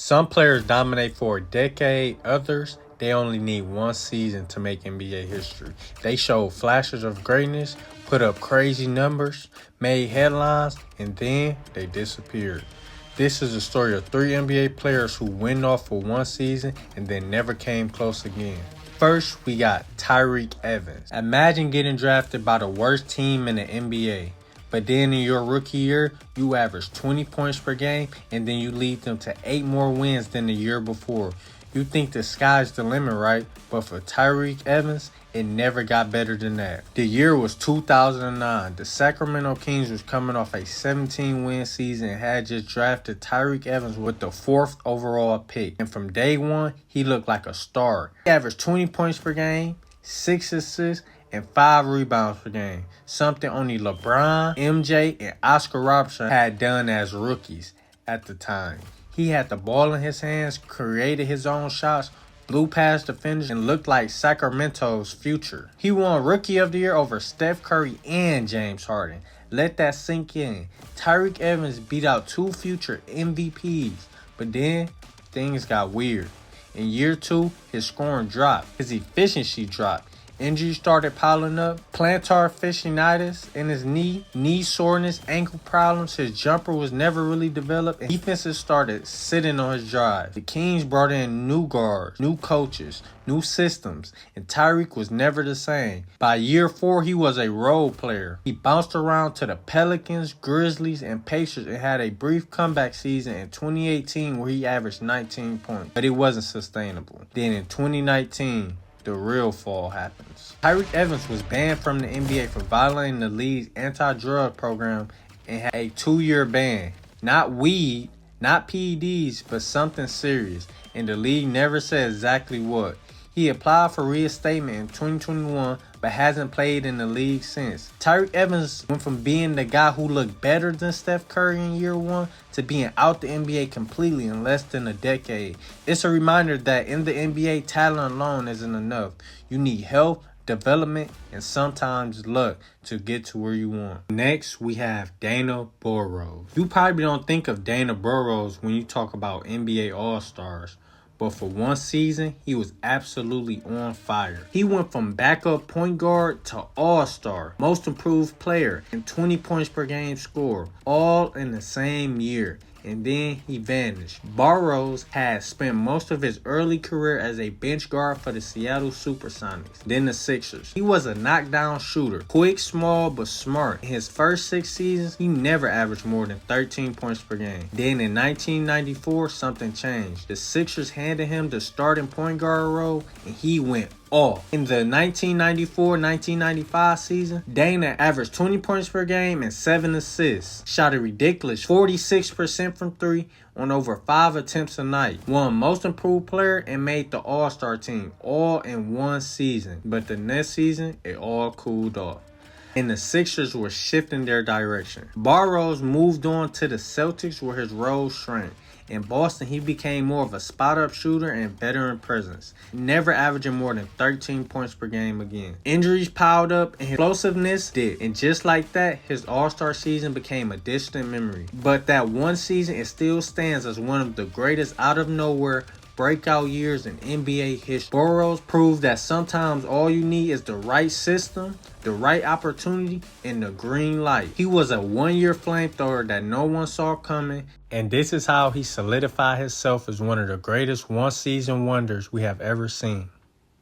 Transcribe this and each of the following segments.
Some players dominate for a decade, others, they only need one season to make NBA history. They showed flashes of greatness, put up crazy numbers, made headlines, and then they disappeared. This is the story of three NBA players who went off for one season and then never came close again. First, we got Tyreke Evans. Imagine getting drafted by the worst team in the NBA. But then in your rookie year, you average 20 points per game and then you lead them to 8 more wins than the year before. You think the sky's the limit, right? But for Tyreke Evans, it never got better than that. The year was 2009. The Sacramento Kings was coming off a 17-win season and had just drafted Tyreke Evans with the 4th overall pick. And from day one, he looked like a star. He averaged 20 points per game, 6 assists, and 5 rebounds per game. Something only LeBron, MJ, and Oscar Robertson had done as rookies at the time. He had the ball in his hands, created his own shots, blew past defenders, and looked like Sacramento's future. He won Rookie of the Year over Steph Curry and James Harden. Let that sink in. Tyreke Evans beat out 2 future MVPs, but then things got weird. In year 2, his scoring dropped. His efficiency dropped. Injuries started piling up. Plantar fasciitis in his knee soreness, ankle problems. His jumper was never really developed, and defenses started sitting on his drive. The Kings brought in new guards, new coaches, new systems, and Tyreke was never the same. By year 4, he was a role player. He bounced around to the Pelicans, Grizzlies, and Pacers and had a brief comeback season in 2018 where he averaged 19 points, but it wasn't sustainable. Then in 2019, the real fall happens. Tyreke Evans was banned from the NBA for violating the league's anti-drug program and had a 2-year ban. Not weed, not PEDs, but something serious, and the league never said exactly what. He applied for reinstatement in 2021, but hasn't played in the league since. Tyreke Evans went from being the guy who looked better than Steph Curry in year 1 to being out the NBA completely in less than a decade. It's a reminder that in the NBA, talent alone isn't enough. You need health, development, and sometimes luck to get to where you want. Next, we have Dana Burrows. You probably don't think of Dana Burrows when you talk about NBA All-Stars. But for one season, he was absolutely on fire. He went from backup point guard to all-star, most improved player, and 20 points per game score, all in the same year. And then he vanished. Burrows had spent most of his early career as a bench guard for the Seattle Supersonics, then the Sixers. He was a knockdown shooter, quick, small, but smart. In his first 6 seasons, he never averaged more than 13 points per game. Then in 1994, something changed. The Sixers handed him the starting point guard role, and he went off. In the 1994-1995 season, Dana averaged 20 points per game and 7 assists. Shot a ridiculous 46% from 3 on over 5 attempts a night. Won Most Improved Player and made the All-Star team all in one season. But the next season, it all cooled off, and the Sixers were shifting their direction. Burrows moved on to the Celtics where his role shrank. In Boston, he became more of a spot-up shooter and veteran presence, never averaging more than 13 points per game again. Injuries piled up and his explosiveness did, and just like that, his All-Star season became a distant memory. But that one season, it still stands as one of the greatest out-of-nowhere breakout years in NBA history. Burrows proved that sometimes all you need is the right system, the right opportunity, and the green light. He was a 1-year flamethrower that no one saw coming, and this is how he solidified himself as one of the greatest one-season wonders we have ever seen.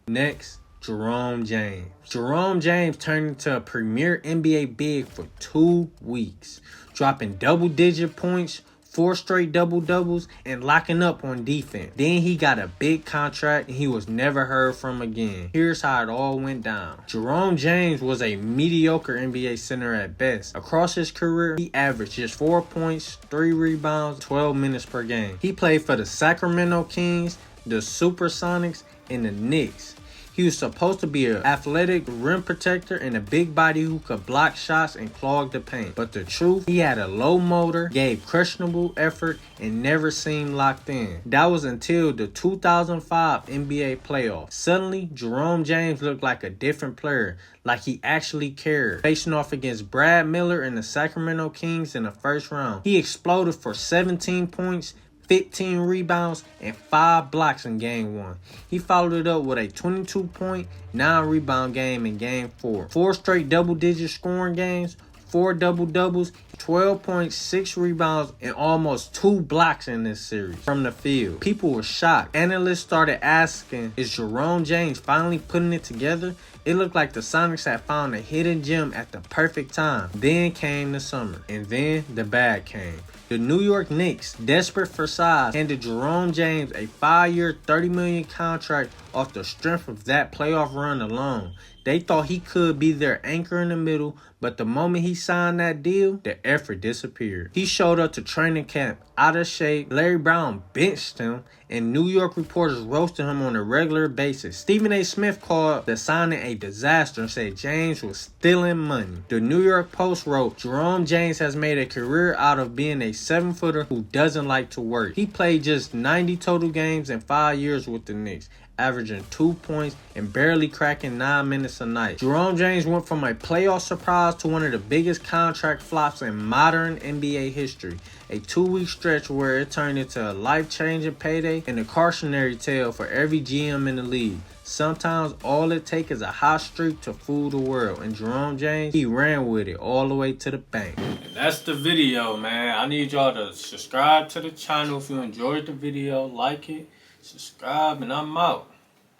Next, Jerome James. Jerome James turned into a premier NBA big for 2 weeks, dropping double-digit points, 4 straight double-doubles, and locking up on defense. Then he got a big contract and he was never heard from again. Here's how it all went down. Jerome James was a mediocre NBA center at best. Across his career, he averaged just 4 points, 3 rebounds, 12 minutes per game. He played for the Sacramento Kings, the Supersonics, and the Knicks. He was supposed to be an athletic rim protector and a big body who could block shots and clog the paint. But the truth, he had a low motor, gave questionable effort, and never seemed locked in. That was until the 2005 NBA playoffs. Suddenly, Jerome James looked like a different player, like he actually cared. Facing off against Brad Miller and the Sacramento Kings in the first round, he exploded for 17 points, 15 rebounds, and 5 blocks in Game 1. He followed it up with a 22-point, 9-rebound game in Game 4. 4 straight double-digit scoring games, 4 double-doubles, 12 points, 6 rebounds, and almost 2 blocks in this series from the field. People were shocked. Analysts started asking, is Jerome James finally putting it together? It looked like the Sonics had found a hidden gem at the perfect time. Then came the summer, and then the bad came. The New York Knicks, desperate for size, handed Jerome James a 5-year, $30 million contract off the strength of that playoff run alone. They thought he could be their anchor in the middle, but the moment he signed that deal, the effort disappeared. He showed up to training camp out of shape. Larry Brown benched him, and New York reporters roasted him on a regular basis. Stephen A. Smith called the signing a disaster and said James was stealing money. The New York Post wrote, Jerome James has made a career out of being a 7-footer who doesn't like to work. He played just 90 total games in 5 years with the Knicks, averaging 2 points and barely cracking 9 minutes a night. Jerome James went from a playoff surprise to one of the biggest contract flops in modern NBA history. A 2-week stretch where it turned into a life-changing payday and a cautionary tale for every GM in the league. Sometimes all it takes is a hot streak to fool the world, and Jerome James, he ran with it all the way to the bank. And that's the video, man. I need y'all to subscribe to the channel if you enjoyed the video. Like it, subscribe, and I'm out.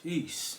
Peace.